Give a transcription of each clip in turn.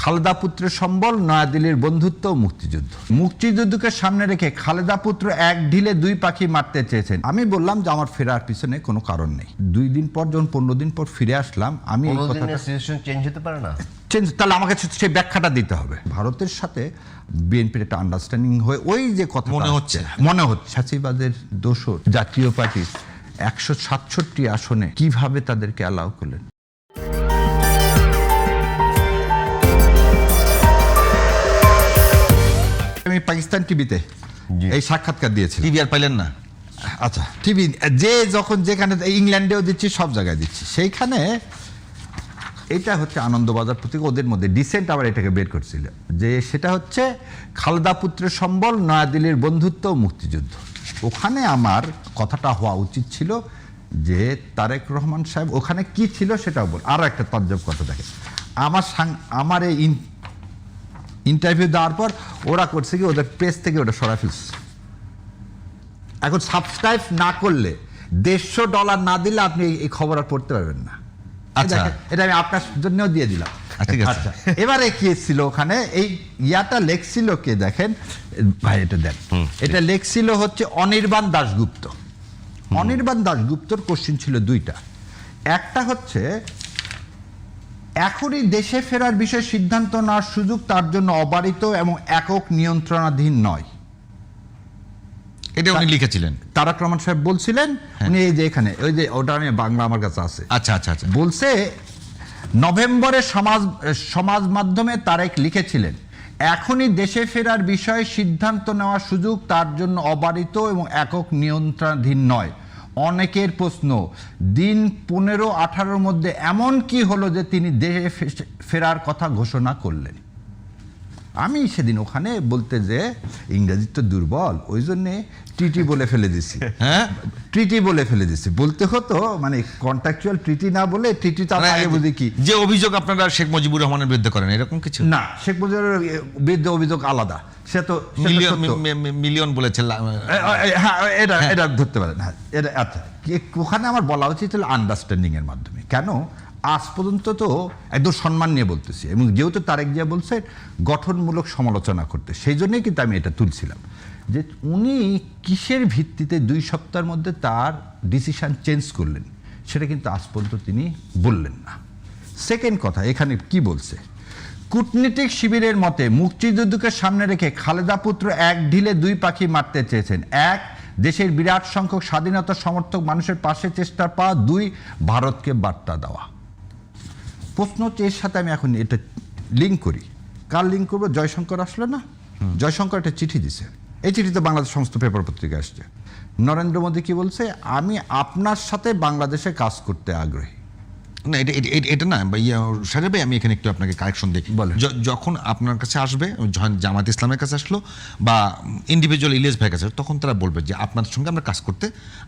খালেদা পুত্রের সম্বল, নয়াদিল্লির বন্ধুত্ব ও মুক্তিযুদ্ধ। মুক্তিযুদ্ধকে সামনে রেখে খালেদা পুত্র এক ঢিলে দুই পাখি মারতে চেয়েছেন। আমি বললাম যে আমার ফেরার পিছনে কোনো কারণ নেই। 2 দিন পর যখন 15 দিন পর ফিরে আসলাম, আমি এই কথাটা চেঞ্জ হতে পারে না, তাহলে আমাকে সেই ব্যাখ্যাটা দিতে হবে। ভারতের সাথে বিএনপির একটা আন্ডারস্ট্যান্ডিং হয়ে ওই যে কথা মনে হচ্ছে ফ্যাসিবাদের দোসর জাতীয় পার্টির 167 আসনে কিভাবে তাদেরকে অ্যালাউ করলেন। আমি পাকিস্তান টিভিতে এই সাক্ষাৎকার দিয়েছি। টিভি আর পাইলেন না? আচ্ছা, টিভি যে যখন যেখানে ইংল্যান্ডেও দিচ্ছি, সব জায়গায় দিচ্ছি, সেইখানে এটা হচ্ছে আনন্দবাজার পত্রিকা, ওদের মধ্যে ডিসেন্ট আবার এটাকে বের করছিল যে সেটা হচ্ছে খালেদা পুত্রের সম্বল, নয়াদিল্লির বন্ধুত্ব ও মুক্তিযুদ্ধ। ওখানে আমার কথাটা হওয়া উচিত ছিল যে তারেক রহমান সাহেব ওখানে কি ছিল সেটাও বল। আরও একটা তর্জব কথা দেখে, আমার এই ইন্টারভিউ দেওয়ার পর ওরা করছে কি, ওদের প্রেস থেকে ওটা সরা ফেলছে। এখন সাবস্ক্রাইব না করলে $150 না দিলে আপনি এই খবর আর পড়তে পারবেন না। আচ্ছা, এটা আমি আপনার জন্যও দিয়ে দিলাম। আচ্ছা, এবারে কি ছিল ওখানে, এই ইয়াটা লেখছিল কে দেখেন ভাই, এটা দেন। এটা লেখছিল হচ্ছে অনির্বাণ দাশগুপ্ত। অনির্বাণ দাশগুপ্তর কোশ্চেন ছিল 2টা। একটা হচ্ছে এখনই দেশে ফেরার বিষয়ে সিদ্ধান্ত নেওয়ার সুযোগ তার জন্য অবারিত এবং একক নিয়ন্ত্রণাধীন নয়। এটা উনি লিখেছিলেন, তারেক রহমান সাহেব বলছিলেন। উনি এই যে এখানে ওই যে ওটা আমি বাংলা আমার কাছে আছে। আচ্ছা আচ্ছা আচ্ছা, বলছে নভেম্বরে সমাজ মাধ্যমে তারেক লিখেছিলেন, এখনই দেশে ফেরার বিষয়ে সিদ্ধান্ত নেওয়ার সুযোগ তার জন্য অবারিত এবং একক নিয়ন্ত্রণাধীন নয়। অনেকের প্রশ্ন, দিন 15-18 মধ্যে এমন কি হলো যে তিনি দেশে ফেরার কথা ঘোষণা করলেন। আমি সেদিন ওখানে বলতে যে ইংরেজি তো দুর্বল, ওই জন্যে ট্রিটি বলে ফেলে দিছি। হ্যাঁ, ট্রিটি বলে ফেলে দিছি। বলতে হতো মানে কন্ট্রাকচুয়াল ট্রিটি না বলে ট্রিটি তো আগে বুঝি কি। যে অভিযোগ আপনারা শেখ মুজিবুর রহমানের বিরুদ্ধে করেন এরকম কিছু না, শেখ মুজিবুর বিরুদ্ধে অভিযোগ আলাদা। সে তো মিলিয়ন বলেছেন। হ্যাঁ, এটা ধরতে পারেন। হ্যাঁ, এটা আচ্ছা, ওখানে আমার বলা উচিত ছিল আন্ডারস্ট্যান্ডিং এর মাধ্যমে। কেন আজ পর্যন্ত তো একদম সম্মান নিয়ে বলতেছি, এবং যেহেতু তারেক জিয়া বলছে গঠনমূলক সমালোচনা করতে, সেই জন্যই কিন্তু আমি এটা তুলছিলাম যে উনি কিসের ভিত্তিতে 2 সপ্তাহের মধ্যে তার ডিসিশন চেঞ্জ করলেন, সেটা কিন্তু আজ পর্যন্ত তিনি বললেন না। সেকেন্ড কথা, এখানে কি বলছে, কূটনীতিক শিবিরের মতে মুক্তিযুদ্ধকে সামনে রেখে খালেদা পুত্র এক ঢিলে 2 পাখি মারতে চেয়েছেন। 1, দেশের বিরাট সংখ্যক স্বাধীনতা সমর্থক মানুষের পাশে চেষ্টা পাওয়া। 2, ভারতকে বার্তা দেওয়া। প্রশ্ন হচ্ছে এর সাথে আমি এখন এটা লিঙ্ক করি। কার লিঙ্ক করবো? জয়শঙ্কর আসলো না, জয়শঙ্কর একটা চিঠি দিছে। এই চিঠিতে বাংলাদেশ সমস্ত পেপার পত্রিকা আসছে। নরেন্দ্র মোদী কি বলছে, আমি আপনার সাথে বাংলাদেশে কাজ করতে আগ্রহী। না, এটা না সাহেব ভাই, আমি এখানে একটু আপনাকে কারেকশন দিই। যখন আপনার কাছে আসবে, জামাত ইসলামের কাছে আসলো বা ইন্ডিভিজুয়াল ইলিয়াস ভাইয়ের কাছে, তখন তারা বলবে যে আপনাদের সঙ্গে আমরা কাজ করতে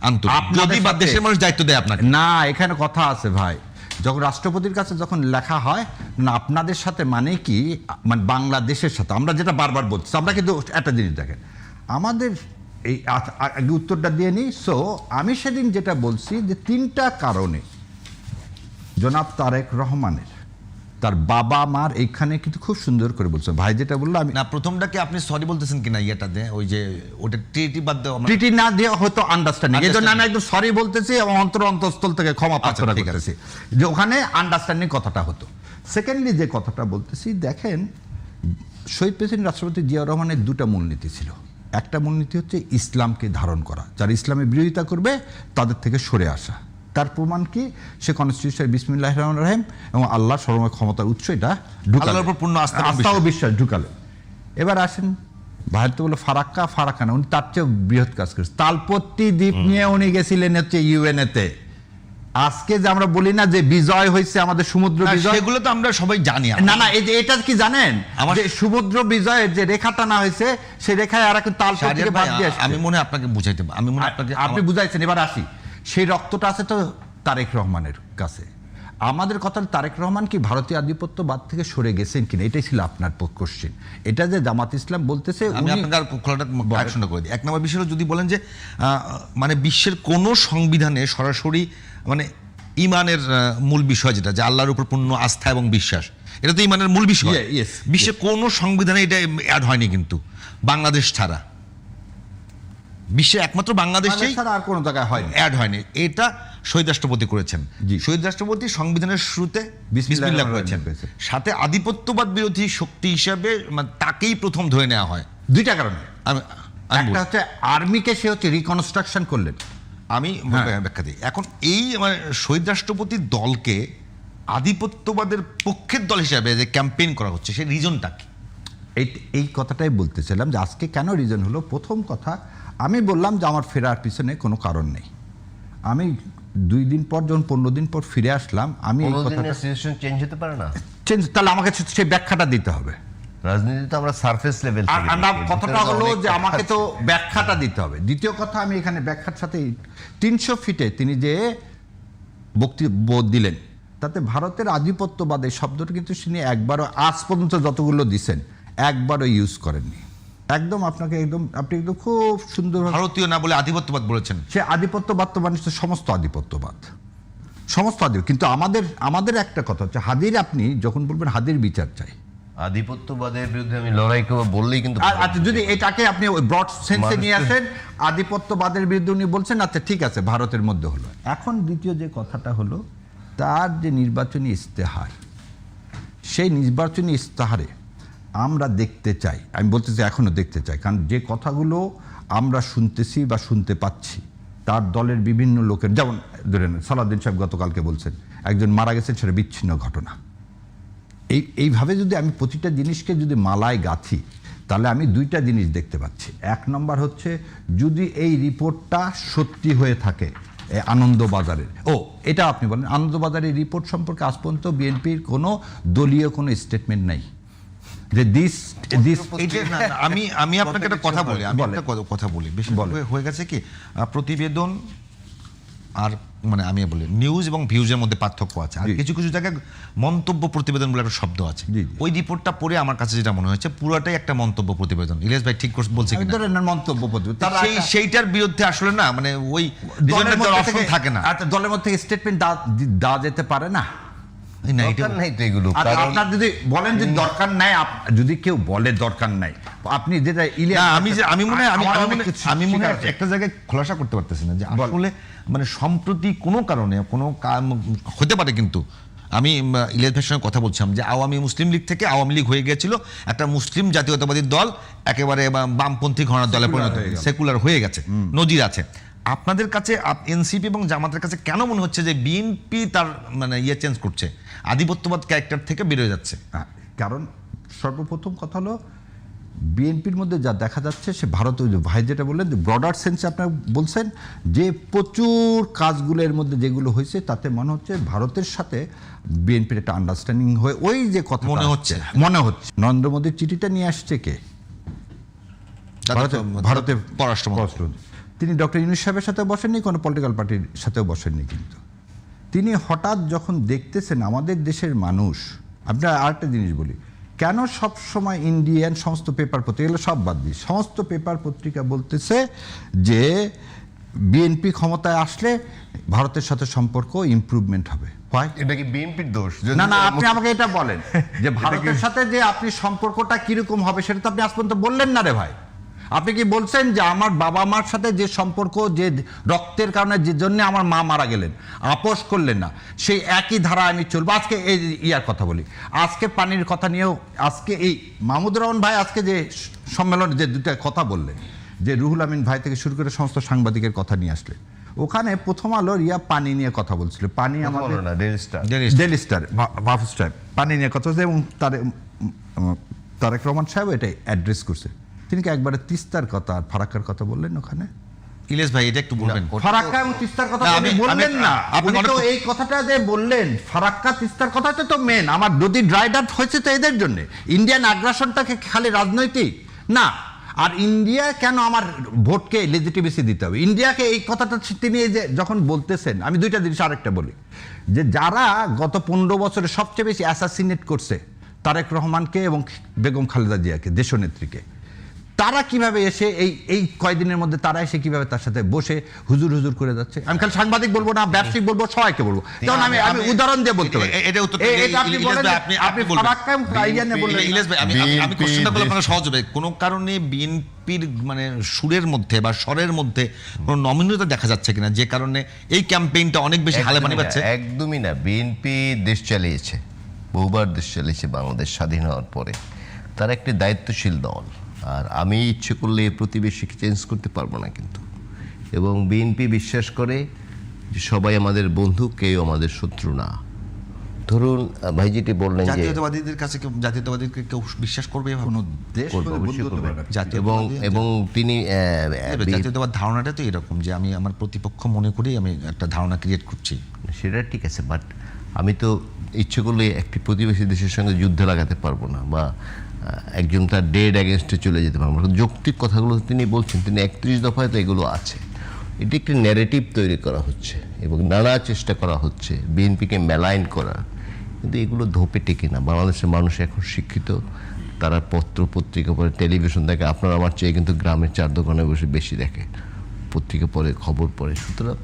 আন্তরিক, যদি বা দেশের মানুষ দায়িত্ব দেয় আপনাকে। না, এখানে কথা আছে ভাই, যখন রাষ্ট্রপতির কাছে যখন লেখা হয় না আপনাদের সাথে, মানে কি, মানে বাংলাদেশের সাথে, আমরা যেটা বারবার বলছি, আমরা কিন্তু একটা জিনিস দেখেন আমাদের এই আগে উত্তরটা দিয়ে নিই। সো আমি সেদিন যেটা বলছি যে 3টা কারণে জনাব তারেক রহমানের তার বাবা মার এইখানে কিন্তু খুব সুন্দর করে বলছে। ভাই যেটা বললো, আমি না, প্রথমটাকে আপনি সরি বলতেছেন কিনা ইয়েটা দিয়ে, ওই যে ওটা ট্রিটি বাদ দেওয়া, ট্রিটি না দিয়ে হয়তো আন্ডারস্ট্যান্ডিং, এই জন্য আমি একদম সরি বলতেছি এবং অন্তঃস্থল থেকে ক্ষমা প্রার্থনা করতেছি যে ওখানে আন্ডারস্ট্যান্ডিং কথাটা হতো। সেকেন্ডলি যে কথাটা বলতেছি, দেখেন শহীদ প্রেসিডেন্ট রাষ্ট্রপতি জিয়াউর রহমানের 2টা মূলনীতি ছিল। একটা মূলনীতি হচ্ছে ইসলামকে ধারণ করা, যারা ইসলামের বিরোধিতা করবে তাদের থেকে সরে আসা। তার প্রমাণ কি, সে কনস্টিটিউশন বিসমিল্লাহির রহমানির রহিম এবং আল্লাহ সর্বময় ক্ষমতার উৎস, এটা আল্লাহর উপর পূর্ণ আস্থা ও বিশ্বাস ঢুকালো। এবার আসেন ভারত বলে ফারাক্কা না, উনি তার চেয়ে বৃহৎ কাজ করেছে। তালপট্টি দ্বীপ নিয়ে উনি গেছিলেন হচ্ছে ইউএনএতে। আজকে যে আমরা বলি না যে বিজয় হয়েছে আমাদের সমুদ্র বিজয়, সেগুলো তো আমরা সবাই জানি। না না, এটা কি জানেন, যে সমুদ্র বিজয়ের যে রেখা টানা হয়েছে, সেই রেখায় আর এখন তালপট্টিকে বাদ দিয়ে আসছে। আমি মনে হয় আপনাকে বুঝাইতে, আমি মনে হয় আপনি বুঝাইছেন। এবার আসি, সেই রক্তটা আছে তো তারেক রহমানের কাছে। আমাদের কথা, তারেক রহমান কি ভারতীয় আধিপত্যবাদ থেকে সরে গেছেন কিনা, এটাই ছিল আপনার কোশ্চেন। এটা যে জামাত ইসলাম বলতেছে, আমি আপনাকে আর খোলাটা কারেকশনটা করে দিই। 1 নম্বর বিষয় যদি বলেন যে মানে বিশ্বের কোনো সংবিধানে সরাসরি মানে ইমানের মূল বিষয় যেটা, যে আল্লাহর উপর পূর্ণ আস্থা এবং বিশ্বাস, এটা তো ইমানের মূল বিষয়। Yes, বিশ্বে কোনো সংবিধানে এটা অ্যাড হয়নি, কিন্তু বাংলাদেশ ছাড়া, বিশ্বে একমাত্র বাংলাদেশেই ছাড়া আর কোনো জায়গায় হয়নি, অ্যাড হয়নি। এটা শহীদ রাষ্ট্রপতি করেছেন। জি। শহীদ রাষ্ট্রপতি সংবিধানের শুরুতে বিসমিল্লাহ বিসমিল্লাহ করেছেন, সাথে আধিপত্যবাদ বিরোধী শক্তি হিসাবে মানে তাকেই প্রথম ধরে নেওয়া হয় দুইটা কারণে। আমি একটা হচ্ছে আর্মিকে সে হচ্ছে রিকনস্ট্রাকশন করলেন। আমি ব্যাখ্যা দিই। এখন এই মানে শহীদ রাষ্ট্রপতির দলকে আধিপত্যবাদের পক্ষের দল হিসাবে যে ক্যাম্পেইন করা হচ্ছে, সেই রিজনটা কি? এই কথাটাই বলতেছিলাম যে আজকে কেন রিজন হলো। প্রথম কথা, আমি বললাম যে আমার ফেরার পিছনে কোনো কারণ নেই। আমি 2 দিন পর, যখন 15 দিন পর ফিরে আসলাম, আমি এই কথাটা চেঞ্জ হতে পারে না, চেঞ্জ, তাহলে আমাকে সেই ব্যাখ্যাটা দিতে হবে। রাজনীতিতে আমরা সারফেস লেভেল আর কথাটা হলো যে আমাকে তো ব্যাখ্যাটা দিতে হবে। দ্বিতীয় কথা, আমি এখানে ব্যাখ্যার সাথে 300 ফিটে তিনি যে বক্তব্য দিলেন, তাতে ভারতের আধিপত্যবাদ এই শব্দটা কিন্তু তিনি একবারও আজ পর্যন্ত যতগুলো দিছেন একবারও ইউজ করেননি। একদম আপনি একদম খুব সুন্দর ভারতীয় না বলে আধিপত্যবাদ বলেছেন। সে আধিপত্যবাদ তো মানে সমস্ত আধিপত্যবাদ, সমস্ত কিন্তু আমাদের একটা কথা হচ্ছে, হাদির আপনি যখন বলবেন হাদির বিচার চাই, আধিপত্যবাদের বিরুদ্ধে আমি লড়াই করবো বললেই কিন্তু, আচ্ছা যদি এটাকে আপনি ওই ব্রড সেন্সে নিয়ে আসেন, আধিপত্যবাদের বিরুদ্ধে উনি বলছেন, আচ্ছা ঠিক আছে, ভারতের মধ্যে হলো। এখন দ্বিতীয় যে কথাটা হলো, তার যে নির্বাচনী ইস্তেহার, সেই নির্বাচনী ইস্তেহারে আমরা দেখতে চাই, আমি বলতে চাই এখনো দেখতে চাই, কারণ যে কথাগুলো আমরা শুনতেছি বা শুনতে পাচ্ছি তার দলের বিভিন্ন লোকের, যেমন ধরেন সালাউদ্দিন সাহেব গতকালকে বলছেন একজন মারা গেছেন, সেটা বিচ্ছিন্ন ঘটনা। এইভাবে যদি আমি প্রতিটা জিনিসকে যদি মালায় গাঁথি, তাহলে আমি 2টা জিনিস দেখতে পাচ্ছি। 1 নম্বর হচ্ছে, যদি এই রিপোর্টটা সত্যি হয়ে থাকে আনন্দবাজারের, এটা আপনি বলেন আনন্দবাজারের রিপোর্ট সম্পর্কে আজ পর্যন্ত বিএনপির কোনো দলীয় কোনো স্টেটমেন্ট নাই যে আমি আপনাকে একটা কথা বলি, বেশি হয়ে গেছে কি প্রতিবেদন আর মানে আমি বলি নিউজ এবং ভিউজের মধ্যে পার্থক্য আছে। আর কিছু কিছু জায়গায় মন্তব্য প্রতিবেদন বলে একটা শব্দ আছে। ওই রিপোর্টটা পড়ে আমার কাছে যেটা মনে হয়েছে, পুরোটাই একটা মন্তব্য প্রতিবেদন। ইলিয়াস ভাই ঠিক বলছে কিনা, মন্তব্য প্রতিবেদন, সেইটার বিরুদ্ধে আসলে না মানে ওই থাকে না, দলের মধ্যে স্টেটমেন্ট দেওয়া যেতে পারে না। আপনার যদি বলেন যে দরকার নাই, যদি কেউ বলে দরকার নাই, আপনি যেটা আমি মনে হয় একটা জায়গায় খোলাসা করতে পারতেছি না যে আসলে মানে সম্প্রতি কোনো কারণে কোনো হতে পারে, কিন্তু আমি ইলিয়াস ভাইয়ের সঙ্গে কথা বলছিলাম যে আওয়ামী মুসলিম লীগ থেকে আওয়ামী লীগ হয়ে গেছিল একটা মুসলিম জাতীয়তাবাদী দল, একেবারে বামপন্থী ঘরানার দলে পরিণত হয়ে গেছে, সেকুলার হয়ে গেছে, নজির আছে। আপনাদের কাছে এনসিপি এবং জামাতের কাছে কেন মনে হচ্ছে যে বিএনপি তার মানে চেঞ্জ করছে, আধিপত্যবাদ ক্যারেক্টার থেকে বেরোয় যাচ্ছে? কারণ সর্বপ্রথম কথা হলো, বিএনপির মধ্যে যা দেখা যাচ্ছে, সে ভারতীয় ভাই যেটা বললেন ব্রডার সেন্সে আপনার বলছেন যে প্রচুর কাজগুলোর মধ্যে যেগুলো হয়েছে, তাতে মনে হচ্ছে ভারতের সাথে বিএনপির একটা আন্ডারস্ট্যান্ডিং হয়ে ওই যে কথা মনে হচ্ছে নরেন্দ্র মোদীর চিঠিটা নিয়ে আসছে কে? ভারতের পররাষ্ট্রমন্ত্রী। তিনি ডক্টর ইউনূস সাহেবের সাথে বসেননি, কোনো পলিটিক্যাল পার্টির সাথেও বসেননি, কিন্তু তিনি হঠাৎ যখন দেখতেছেন আমাদের দেশের মানুষ, আপনার আরেকটা জিনিস বলি, কেন সব সময় ইন্ডিয়ান সমস্ত পেপার পত্রিকা সব বাদ দিই, সমস্ত পেপার পত্রিকা বলতেছে যে বিএনপি ক্ষমতায় আসলে ভারতের সাথে সম্পর্ক ইমপ্রুভমেন্ট হবে। এটা কি বিএনপির দোষ? না, আপনি আমাকে এটা বলেন যে ভারতের সাথে যে আপনি সম্পর্কটা কিরকম হবে, সেটা তো আপনি আজ পর্যন্ত বললেন না রে ভাই। আপনি কি বলছেন যে আমার বাবা মার সাথে যে সম্পর্ক, যে রক্তের কারণে যে জন্য আমার মা মারা গেলেন, আপোষ করলেন না, সেই একই ধারা আমি চলবো? আজকে এই ইয়ার কথা বলি, আজকে পানির কথা নিয়েও আজকে এই মাহমুদুর রহমান ভাই আজকে যে সম্মেলনে যে 2টা কথা বললেন, যে রুহুল আমিন ভাই থেকে শুরু করে সমস্ত সাংবাদিকের কথা নিয়ে আসলে, ওখানে প্রথম আলোর পানি নিয়ে কথা বলছিল, পানি আমাদের ডেইলি স্টার মাহফুজ সাহেব পানি নিয়ে কথা বলছে, এবং তারেক রহমান সাহেব এটাই অ্যাড্রেস করছে। তিনি কি একবারে তিস্তার কথা আর ফারাক্কার কথা বললেন ওখানে? ইলিয়াস ভাই এটা একটু বলবেন, ফারাক্কা এবং তিস্তার কথা বললেন না? আপনি তো এই কথাটা যে বললেন, ফারাক্কা তিস্তার কথাটা তো মেন। আমার যদি ড্রাইড আপ হয়েছে তো এদের জন্য, ইন্ডিয়ান আগ্রাসনটাকে খালি রাজনৈতিক না। আর ইন্ডিয়া কেন আমার ভোটকে লেজিটিমেসি দিতে হবে ইন্ডিয়াকে, এই কথাটা তিনি এই যে যখন বলতেছেন, আমি 2টা জিনিস আরেকটা বলি, যে যারা গত 15 বছরে সবচেয়ে বেশি অ্যাসাসিনেট করছে তারেক রহমানকে এবং বেগম খালেদা জিয়াকে, দেশনেত্রীকে, তারা কিভাবে এসে এই কয়দিনের মধ্যে তারা এসে কিভাবে তার সাথে বসে হুজুর হুজুর করে যাচ্ছে। আমি খালি সাংবাদিক বলবো না, ব্যবসায়িক বলবো, সবাইকে বলবো। যেমন আমি উদাহরণ দিয়ে বলতে পারি। এটা উত্তর এটা আপনি বলেন, আপনি ফারাক্কা আইডিয়া নিয়ে বললেন। ইলিয়াস ভাই, আমি কোশ্চেনটা করলে আপনার সহজ হবে। কোনো কারণে বিএনপির মানে সুরের মধ্যে বা স্বরের মধ্যে কোনো নমনীয়তা দেখা যাচ্ছে কিনা, যে কারণে এই ক্যাম্পেইনটা অনেক বেশি হালে পানি পাচ্ছে? একদমই না। বিএনপি দেশ চালিয়েছে, বহুবার দেশ চালিয়েছে বাংলাদেশ স্বাধীন হওয়ার পরে। তারা একটি দায়িত্বশীল দল, আর আমি ইচ্ছে করলে প্রতিবেশীকে চেঞ্জ করতে পারবো না কিন্তু। এবং বিএনপি বিশ্বাস করে যে সবাই আমাদের বন্ধু, কেউ আমাদের শত্রু না। ধরুন ভাই যেটি বললেন যে জাতীয়তাবাদীদের কাছে জাতীয়তাবাদীকে কেউ বিশ্বাস করবে এভাবে? কোনো দেশ করবে, অবশ্যই করবে। জাতীয়তাবাদী- এবং তিনি জাতীয়তাবাদ ধারণাটা তো এরকম যে আমি আমার প্রতিপক্ষ মনে করি আমি একটা ধারণা ক্রিয়েট করছি। সেটা ঠিক আছে, বাট আমি তো ইচ্ছে করলে একটি প্রতিবেশী দেশের সঙ্গে যুদ্ধে লাগাতে পারবো না, বা একজন তার ডেড অ্যাগেনস্টে চলে যেতে পারবো না। যৌক্তিক কথাগুলো তিনি বলছেন, তিনি 31 দফায় তো এগুলো আছে। এটি একটি ন্যারেটিভ তৈরি করা হচ্ছে এবং নানা চেষ্টা করা হচ্ছে বিএনপিকে মেলাইন করার, কিন্তু এগুলো ধোপে টেকে না। বাংলাদেশের মানুষ এখন শিক্ষিত, তারা পত্র পত্রিকা পড়ে, টেলিভিশন দেখে। আপনার আমার চেয়ে কিন্তু গ্রামের চার দোকানে বসে বেশি দেখে, পত্রিকা পড়ে, খবর পড়ে। সুতরাং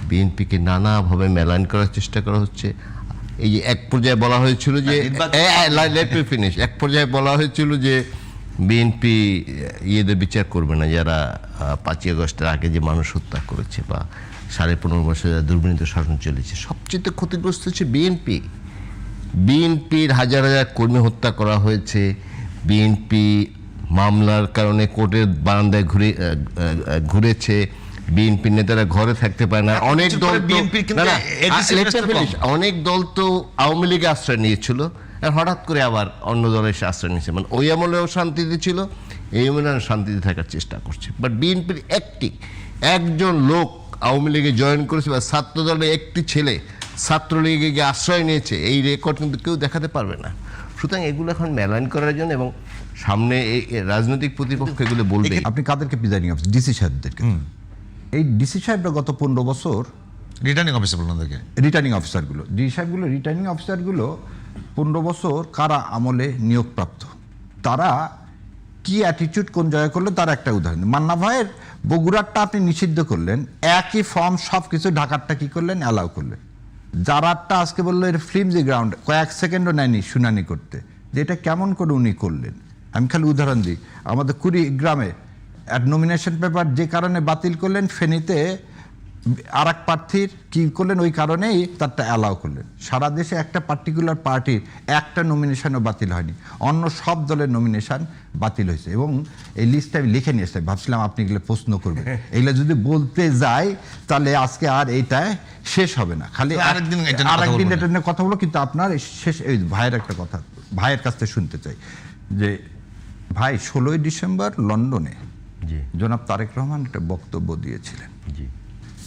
বিএনপিকে নানাভাবে মেলাইন করার চেষ্টা করা হচ্ছে। এই যে এক পর্যায়ে বলা হয়েছিল যে এক পর্যায়ে বলা হয়েছিল যে বিএনপি ইয়েদের বিচার করবে না, যারা 5ই আগস্টের আগে যে মানুষ হত্যা করেছে বা 15.5 বছর যারা দুর্নীত শাসন চলেছে। সবচেয়ে ক্ষতিগ্রস্ত হচ্ছে বিএনপি। বিএনপির হাজার হাজার কর্মী হত্যা করা হয়েছে। বিএনপি মামলার কারণে কোর্টের বারান্দায় ঘুরেছে। বিএনপি নেতারা ঘরে থাকতে পারে না। অনেক দল অনেক দল তো আওয়ামী লীগে আশ্রয় নিয়েছিল, আর হঠাৎ করে আবার অন্য দলে এসে আশ্রয় নিয়েছে। মানে ওই আমলেও শান্তিতে ছিল, এই আমলে শান্তিতে থাকার চেষ্টা করছে। বাট বিএনপির একজন লোক আওয়ামী লীগে জয়েন করেছে, বা ছাত্র দলের একটি ছেলে ছাত্রলীগে গিয়ে আশ্রয় নিয়েছে, এই রেকর্ড কিন্তু কেউ দেখাতে পারবে না। সুতরাং এগুলো এখন মেলাইন করার জন্য, এবং সামনে এই রাজনৈতিক প্রতিপক্ষ এগুলো বলবে। আপনি কাদেরকে প্রিজাইডিং অফিসার? ডিসি সাহেবদেরকে। এই ডিসি সাহেবরা গত 15 বছর রিটার্নিং অফিসার বলুন তাদেরকে, রিটার্নিং অফিসারগুলো, ডিসি সাহেবগুলো, রিটার্নিং অফিসারগুলো 15 বছর কারা আমলে নিয়োগপ্রাপ্ত। তারা কি অ্যাটিটিউড কোন জায়গায় করলো তার একটা উদাহরণ। মান্না ভাইয়ের বগুড়ারটা আপনি নিষিদ্ধ করলেন, একই ফর্ম সব কিছু, ঢাকারটা কি করলেন? অ্যালাউ করলেন। যারারটা আজকে বললো এর ফ্লিমজি গ্রাউন্ড, কয়েক সেকেন্ডও নেয়নি শুনানি করতে, যে এটা কেমন করে উনি করলেন। আমি খালি উদাহরণ দিই, আমাদের কুড়িগ্রামে নমিনেশন পেপার যে কারণে বাতিল করলেন, ফেনীতে আর এক প্রার্থীর কি করলেন, ওই কারণেই তারটা অ্যালাউ করলেন। সারা দেশে একটা পার্টিকুলার পার্টির একটা নমিনেশনও বাতিল হয়নি, অন্য সব দলের নমিনেশন বাতিল হয়েছে। এবং এই লিস্টটা আমি লিখে নিয়ে এসেছি, ভাবছিলাম আপনি এগুলো প্রশ্ন করবেন। এগুলো যদি বলতে যাই তাহলে আজকে আর এইটাই শেষ হবে না, খালি আরেকদিন এটা নিয়ে কথা বলবো। কিন্তু আপনার শেষ এই ভাইয়ের একটা কথা, ভাইয়ের কাছ থেকে শুনতে চাই যে ভাই 16ই ডিসেম্বর লন্ডনে জনাব তারেক রহমান একটা বক্তব্য দিয়েছিলেন।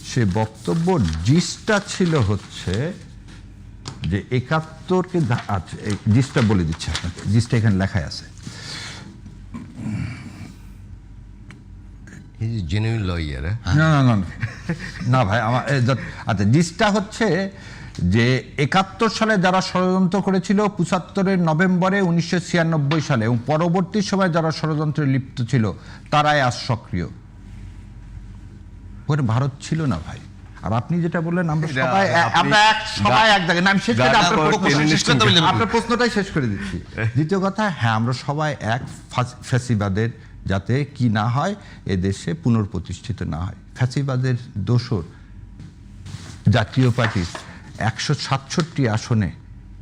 সে বক্তব্য জিসটা ছিল হচ্ছে যে 71কে, আচ্ছা জিসটা বলে দিচ্ছি আপনাকে, জিসটা এখানে লেখাই আছে। Genuine lawyer? না না না না ভাই, আমার আচ্ছা, জিসটা হচ্ছে যে 71 সালে যারা ষড়যন্ত্র করেছিল, 75-এর নভেম্বরে 1996 সালে, এবং পরবর্তী সময় যারা ষড়যন্ত্রে লিপ্ত ছিল তারাই আজ সক্রিয়। ওখানে ভারত ছিল না ভাই। আর আপনি যেটা বললেন, আমরা সবাই এক জায়গায়, নাম শেষ করে আপনার প্রশ্নটাই শেষ করে দিচ্ছি। দ্বিতীয় কথা, হ্যাঁ আমরা সবাই এক, ফ্যাসিবাদের যাতে কি না হয়, এ দেশে পুনর্প্রতিষ্ঠিত না হয়। ফ্যাসিবাদের দোসর জাতীয় পার্টির 167 আসনে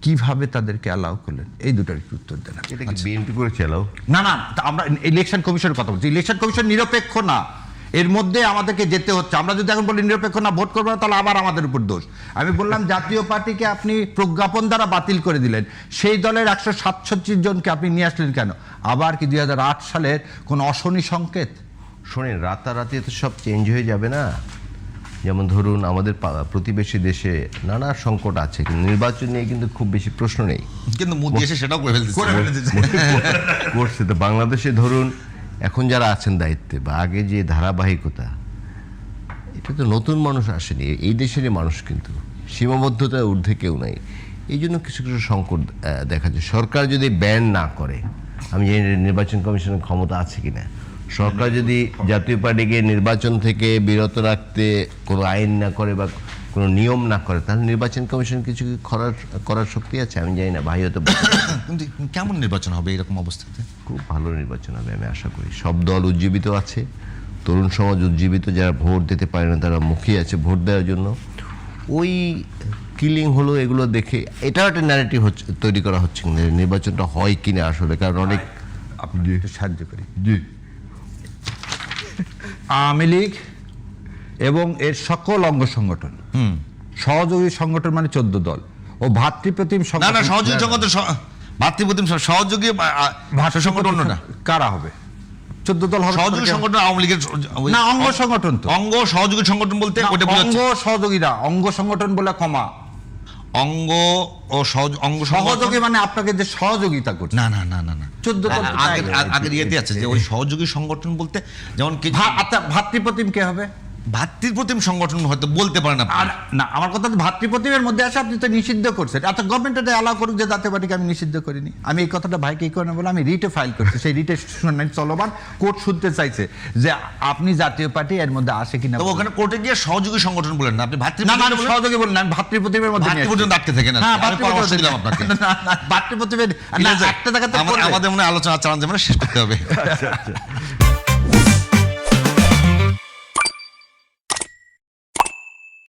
কিভাবে তাদেরকে অ্যালাউ করলেন, এই দুটার কি উত্তর দেন? এটা কি বিএনপি করেছে অ্যালাউ? না না, আমরা ইলেকশন কমিশনের কথা বলছি। ইলেকশন কমিশন নিরপেক্ষ না, এর মধ্যে আমাদেরকে যেতে হচ্ছে। আমরা যদি এখন বলি নিরপেক্ষ না, ভোট করবো না, তাহলে আবার আমাদের উপর দোষ। আমি বললাম জাতীয় পার্টিকে আপনি প্রজ্ঞাপন দ্বারা বাতিল করে দিলেন, সেই দলের 167 জনকে আপনি নিয়ে আসলেন কেন? আবার কি 2008 সালের কোন অশনি সংকেত? শোনেন, রাতারাতি তো সব চেঞ্জ হয়ে যাবে না। যেমন ধরুন আমাদের প্রতিবেশী দেশে নানা সংকট আছে, কিন্তু নির্বাচন নিয়ে কিন্তু খুব বেশি প্রশ্ন নেই, কিন্তু মোদি এসে সেটাও করে করছে। তো বাংলাদেশে ধরুন এখন যারা আছেন দায়িত্বে, বা আগে যে ধারাবাহিকতা, এটা তো নতুন মানুষ আসেনি, এই দেশেরই মানুষ, কিন্তু সীমাবদ্ধতার ঊর্ধ্বে কেউ নাই। এই জন্য কিছু কিছু সংকট দেখা যায়। সরকার যদি ব্যান না করে, আমি জানি নির্বাচন কমিশনের ক্ষমতা আছে কিনা, সরকার যদি জাতীয় পার্টিকে নির্বাচন থেকে বিরত রাখতে কোনো আইন না করে বা কোনো নিয়ম না করে, তাহলে নির্বাচন কমিশন কিছু কি করার শক্তি আছে? আমি জানি না, ভাই হয়তো কিন্তু কেমন নির্বাচন হবে এরকম অবস্থাতে? খুব ভালো নির্বাচন হবে আমি আশা করি। সব দল উজ্জীবিত আছে, তরুণ সমাজ উজ্জীবিত, যারা ভোট দিতে পারে না তারা মুখিয়ে আছে ভোট দেওয়ার জন্য। ওই কিলিং হলো এগুলো দেখে এটাও একটা ন্যারেটিভ হচ্ছে, তৈরি করা হচ্ছে না নির্বাচনটা হয় কিনা আসলে, কারণ অনেক আপনাকে একটু সাহায্য করি। জি আওয়ামী লীগ এবং এর সকল অঙ্গ সংগঠন, সহযোগী সংগঠন মানে 14 দল ও ভাতৃপ্রতিম না সংগঠন। না, সহযোগী সংগঠন ভাতৃপ্রতিম সহযোগী সংগঠন অন্যটা। কারা হবে? 14 দল হবে। সহযোগী সংগঠন আওয়ামী লীগের না, অঙ্গ সংগঠন তো। অঙ্গ সহযোগী সংগঠন বলতে না, ওটা অঙ্গ বোঝাচ্ছে সহযোগীরা, অঙ্গ সংগঠন বলে কমা। অঙ্গ ও অঙ্গ সহযোগী মানে আপনাকে যে সহযোগিতা করছে। না না না না না, 14 দল তো তাই। আগের ইয়েতে আছে যে ওই সহযোগী সংগঠন বলতে যেমন আচ্ছা, ভাতৃপ্রতিম কে হবে? ভাতৃপ্রতিম সংগঠন হয়তো বলতে পারেন আপনি। আর না, আমার কথা তো ভাতৃপ্রতিমের মধ্যে আসে, আপনি তো নিষিদ্ধ করছেন। আচ্ছা, গভর্নমেন্ট এটা অ্যালাউ করুক যে জাতীয় পার্টিকে আমি নিষিদ্ধ করিনি। আমি এই কথাটা ভাইকে এই করে বলে আমি রিটে ফাইল করছি, সেই রিটে শুনানি চলমান। কোর্ট শুনতে চাইছে যে আপনি জাতীয় পার্টি এর মধ্যে আসে কিনা। তো ওখানে কোর্টে গিয়ে সহযোগী সংগঠন বলেন না, আপনি না, ভাতৃপ্রতিম আমি সহযোগী বলি না, আমি ভাতৃপ্রতিমের মধ্যে নিয়ে ভাতৃপ্রতিম আসছি। ডাকতে থেকে না, হ্যাঁ, আমি পরামর্শ দিলাম আপনাকে। না, না, ভাতৃপ্রতিমের না, একটা জায়গাতে আমাদের মনে হয় আলোচনা চালান যাবে না, শেষ করতে হবে।